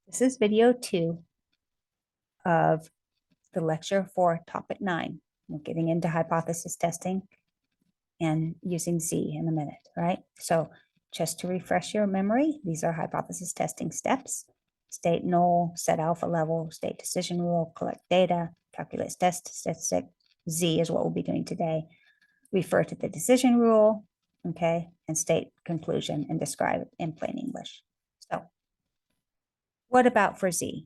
This is video 2 of the lecture for topic 9. We're getting into hypothesis testing and using Z in a minute, right? So just to refresh your memory, these are hypothesis testing steps. State null, set alpha level, state decision rule, collect data, calculate test statistic. Z is what we'll be doing today. Refer to the decision rule, okay, and state conclusion and describe it in plain English. So what about for Z?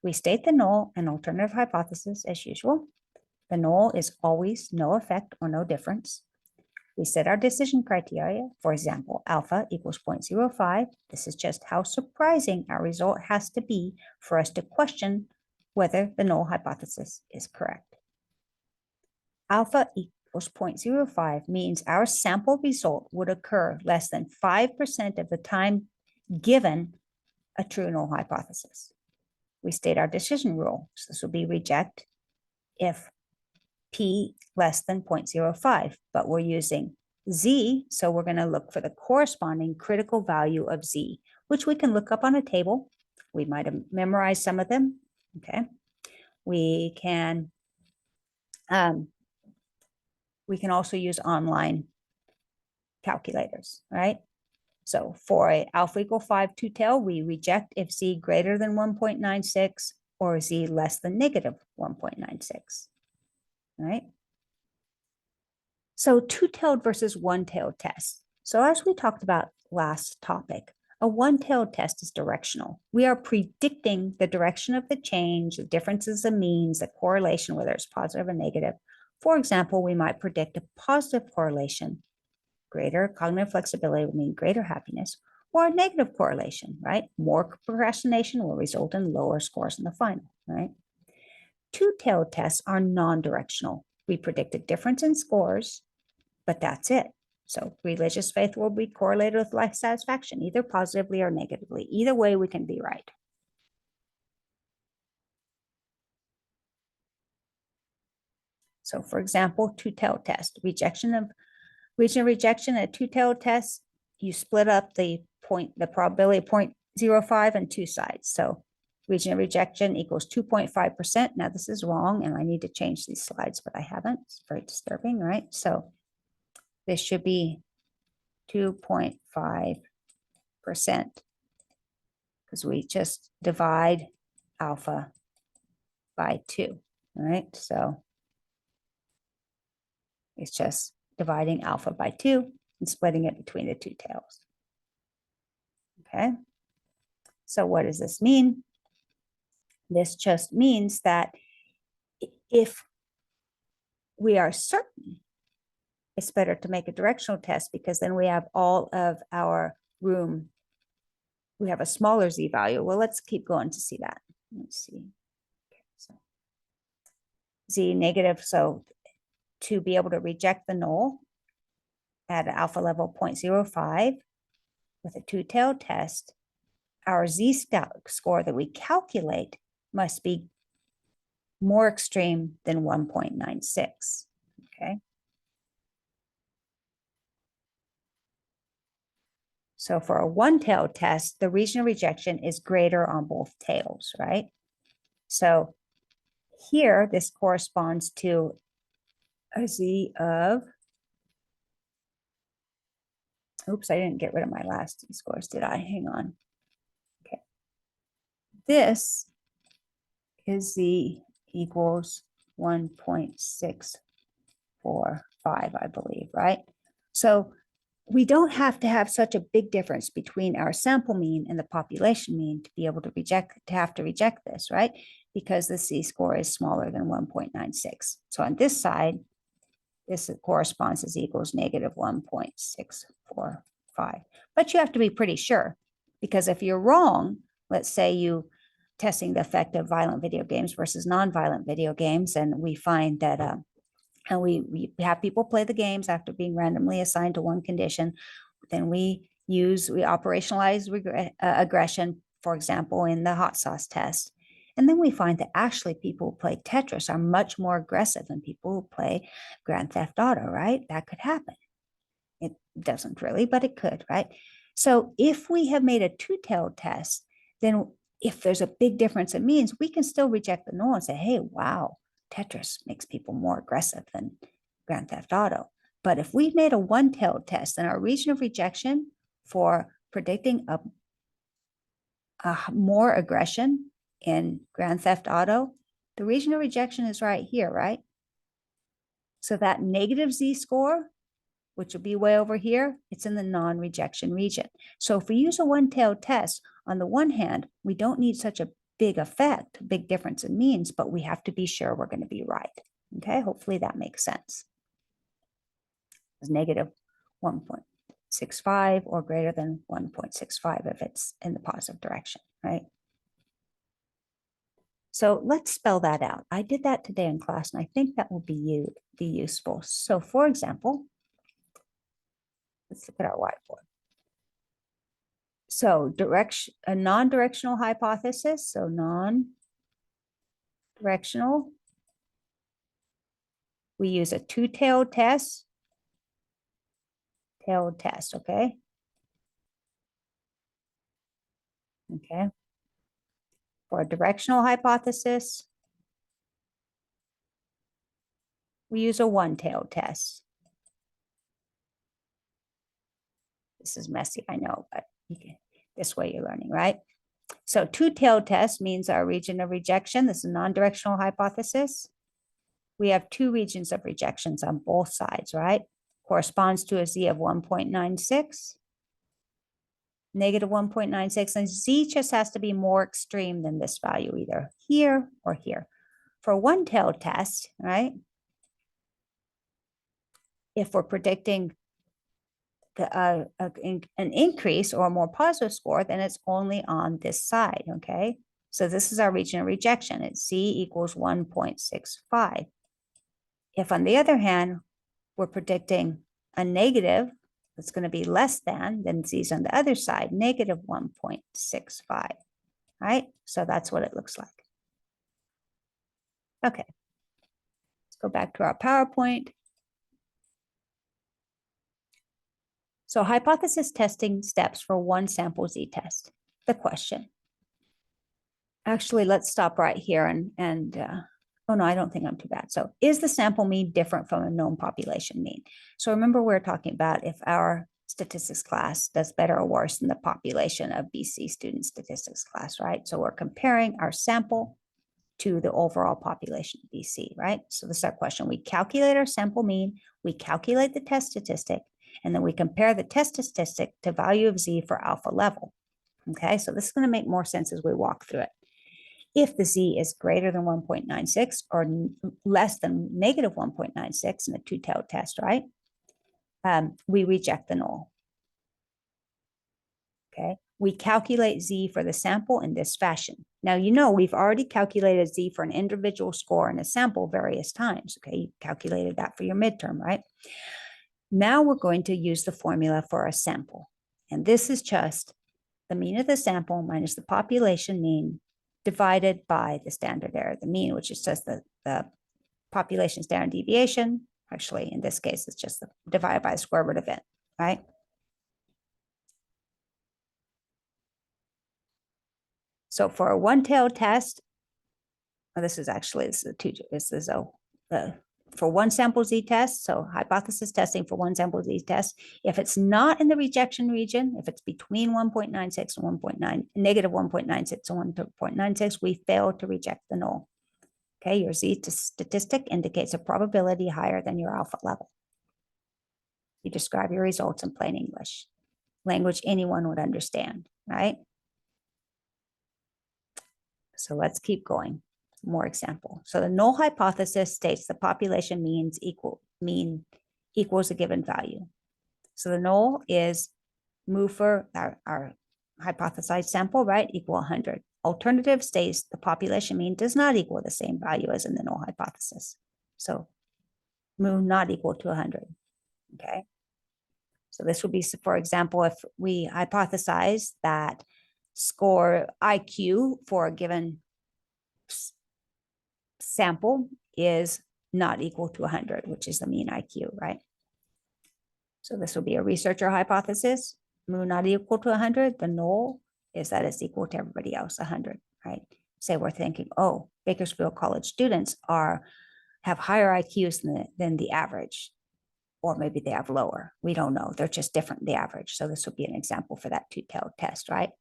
We state the null and alternative hypothesis as usual. The null is always no effect or no difference. We set our decision criteria. For example, alpha equals 0.05. This is just how surprising our result has to be for us to question whether the null hypothesis is correct. Alpha equals 0.05 means our sample result would occur less than 5% of the time given a true null hypothesis. We state our decision rule. So this will be reject if P less than 0.05, but we're using Z, so we're going to look for the corresponding critical value of Z, which we can look up on a table. We might have memorized some of them, okay? We can also use online calculators, right? So for a alpha equal 5 two-tail, we reject if Z greater than 1.96 or Z less than negative 1.96, right? So two-tailed versus one-tailed test. So as we talked about last topic, a one-tailed test is directional. We are predicting the direction of the change, the differences in means, the correlation, whether it's positive or negative. For example, we might predict a positive correlation. Greater cognitive flexibility would mean greater happiness, or a negative correlation, right? More procrastination will result in lower scores in the final, right? Two-tailed tests are non-directional. We predict a difference in scores, but that's it. So religious faith will be correlated with life satisfaction, either positively or negatively. Either way, we can be right. So for example, two-tailed test, region of rejection at two-tailed test, you split up the probability of 0.05 and two sides. So region of rejection equals 2.5%. Now this is wrong, and I need to change these slides, but I haven't. It's very disturbing, right? So this should be 2.5% because we just divide alpha by 2, all right? So it's just dividing alpha by 2 and splitting it between the two tails. Okay, so what does this mean? This just means that if we are certain, it's better to make a directional test because then we have all of our room. We have a smaller Z value. Well, let's keep going to see that. Let's see. Okay, so Z negative. So to be able to reject the null at alpha level 0.05 with a two-tailed test, our Z score that we calculate must be more extreme than 1.96, okay? So for a one-tailed test, the region of rejection is greater on both tails, right? So here, this corresponds to a Z of, oops, I didn't get rid of my last Z scores, did I? Hang on. Okay. This is Z equals 1.645, I believe, right? So we don't have to have such a big difference between our sample mean and the population mean to be able to have to reject this, right? Because the Z score is smaller than 1.96. So on this side, this corresponds as equals negative 1.645. But you have to be pretty sure, because if you're wrong, let's say you testing the effect of violent video games versus non-violent video games, and we find that and we have people play the games after being randomly assigned to one condition, then we operationalize aggression, for example, in the hot sauce test. And then we find that actually people who play Tetris are much more aggressive than people who play Grand Theft Auto, right? That could happen. It doesn't really, but it could, right? So if we have made a two-tailed test, then if there's a big difference in means, we can still reject the null and say, hey, wow, Tetris makes people more aggressive than Grand Theft Auto. But if we made a one-tailed test, then our region of rejection for predicting a more aggression in Grand Theft Auto, the region of rejection is right here, right? So that negative z-score, which will be way over here, it's in the non-rejection region. So if we use a one-tailed test, on the one hand, we don't need such a big effect, big difference in means, but we have to be sure we're going to be right. Okay, hopefully that makes sense. It's negative 1.65 or greater than 1.65 if it's in the positive direction, right? So let's spell that out. I did that today in class, and I think that will be useful. So for example, let's look at our whiteboard. So a non-directional hypothesis, so non-directional, we use a two-tailed test, okay? Okay. For a directional hypothesis, we use a one-tailed test. This is messy, I know, but this way you're learning, right? So two-tailed test means our region of rejection. This is a non-directional hypothesis. We have two regions of rejections on both sides, right? Corresponds to a z of 1.96, negative 1.96, and z just has to be more extreme than this value, either here or here. For a one-tailed test, right? If we're predicting an increase or a more positive score, then it's only on this side, okay? So this is our region of rejection. It's z equals 1.65. If on the other hand, we're predicting a negative that's going to be less than, then z's on the other side, negative 1.65, right? So that's what it looks like. Okay, let's go back to our PowerPoint. So hypothesis testing steps for one sample z-test. The question. Actually, let's stop right here and oh no, I don't think I'm too bad. So is the sample mean different from a known population mean? So remember we're talking about if our statistics class does better or worse than the population of BC student statistics class, right? So we're comparing our sample to the overall population of BC, right? So this is our question. We calculate our sample mean, we calculate the test statistic, and then we compare the test statistic to value of z for alpha level. Okay, so this is going to make more sense as we walk through it. If the z is greater than 1.96 or less than negative 1.96 in a two-tailed test, right? We reject the null. Okay, we calculate z for the sample in this fashion. Now, you know, we've already calculated z for an individual score in a sample various times. Okay, you calculated that for your midterm, right? Now we're going to use the formula for a sample. And this is just the mean of the sample minus the population mean divided by the standard error, the mean, which is just the population standard deviation. Actually, in this case, it's just divided by the square root of it, right? So for a one-tailed test, this is for one sample z-test, so hypothesis testing for one sample z-test, if it's not in the rejection region, if it's between 1.96 and negative 1.96 and 1.96, we fail to reject the null. Okay, your z-statistic indicates a probability higher than your alpha level. You describe your results in plain English, language anyone would understand, right? So let's keep going. More example. So the null hypothesis states the population mean equals a given value. So the null is mu for our hypothesized sample, right, equal 100. Alternative states the population mean does not equal the same value as in the null hypothesis. So mu not equal to 100, okay? So this would be, for example, if we hypothesize that score IQ for a given sample is not equal to 100, which is the mean IQ, right? So this will be a researcher hypothesis, mu not equal to 100, the null is that it's equal to everybody else, 100, right? Say we're thinking, oh, Bakersfield College students have higher IQs than the average, or maybe they have lower. We don't know. They're just different than the average. So this would be an example for that two-tailed test, right?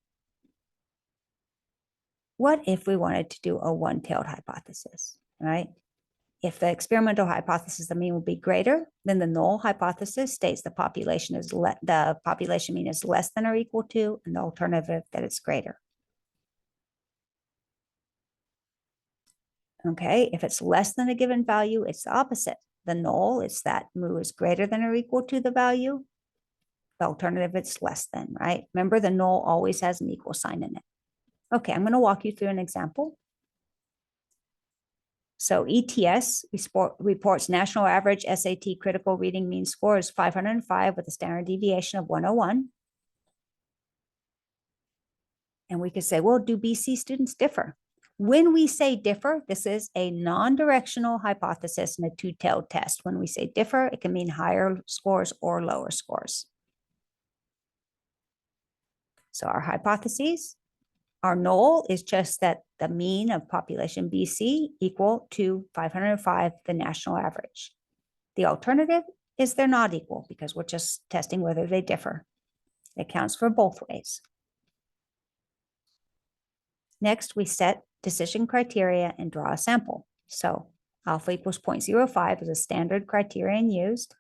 What if we wanted to do a one-tailed hypothesis, right? If the experimental hypothesis, the mean will be greater, then the null hypothesis states the population mean is less than or equal to, and the alternative that it's greater. Okay, if it's less than a given value, it's the opposite. The null is that mu is greater than or equal to the value. The alternative, it's less than, right? Remember, the null always has an equal sign in it. Okay, I'm going to walk you through an example. So ETS reports national average SAT critical reading mean score is 505 with a standard deviation of 101. And we could say, well, do BC students differ? When we say differ, this is a non-directional hypothesis and a two-tailed test. When we say differ, it can mean higher scores or lower scores. So our hypotheses, our null is just that the mean of population BC equal to 505, the national average. The alternative is they're not equal because we're just testing whether they differ. It counts for both ways. Next, we set decision criteria and draw a sample. So alpha equals 0.05 is a standard criterion used.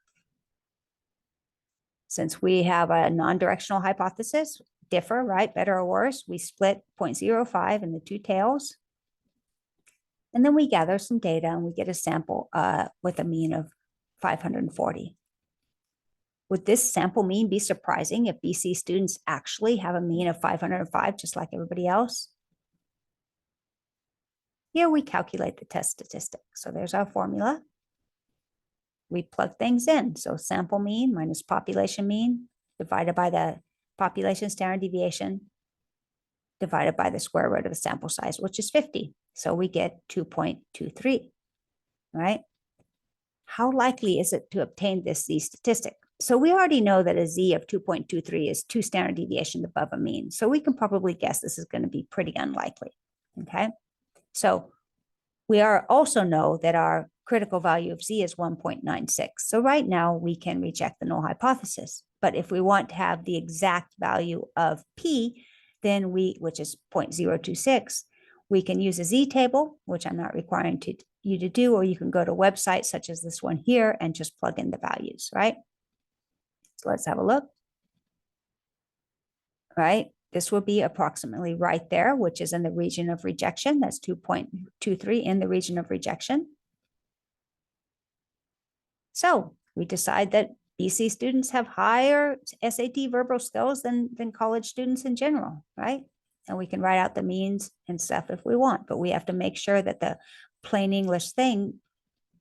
Since we have a non-directional hypothesis, differ, right, better or worse, we split 0.05 in the two tails. And then we gather some data and we get a sample with a mean of 540. Would this sample mean be surprising if BC students actually have a mean of 505, just like everybody else? Here we calculate the test statistic. So there's our formula. We plug things in. So sample mean minus population mean divided by the population standard deviation divided by the square root of the sample size, which is 50. So we get 2.23, right? How likely is it to obtain this Z statistic? So we already know that a Z of 2.23 is 2 standard deviations above a mean. So we can probably guess this is going to be pretty unlikely, okay? So we also know that our critical value of Z is 1.96. So right now we can reject the null hypothesis. But if we want to have the exact value of P, then which is 0.026, we can use a Z table, which I'm not requiring you to do, or you can go to websites such as this one here and just plug in the values, right? So let's have a look. Right? This will be approximately right there, which is in the region of rejection. That's 2.23 in the region of rejection. So we decide that BC students have higher SAT verbal skills than college students in general, right? And we can write out the means and stuff if we want, but we have to make sure that the plain English thing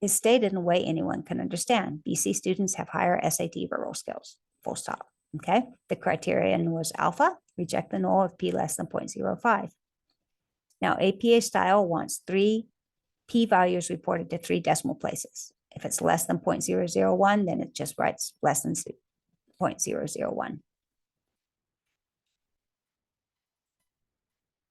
is stated in a way anyone can understand. BC students have higher SAT verbal skills, full stop. Okay, the criterion was alpha, reject the null of P less than 0.05. Now, APA style wants 3 P values reported to 3 decimal places. If it's less than 0.001, then it just writes less than 0.001.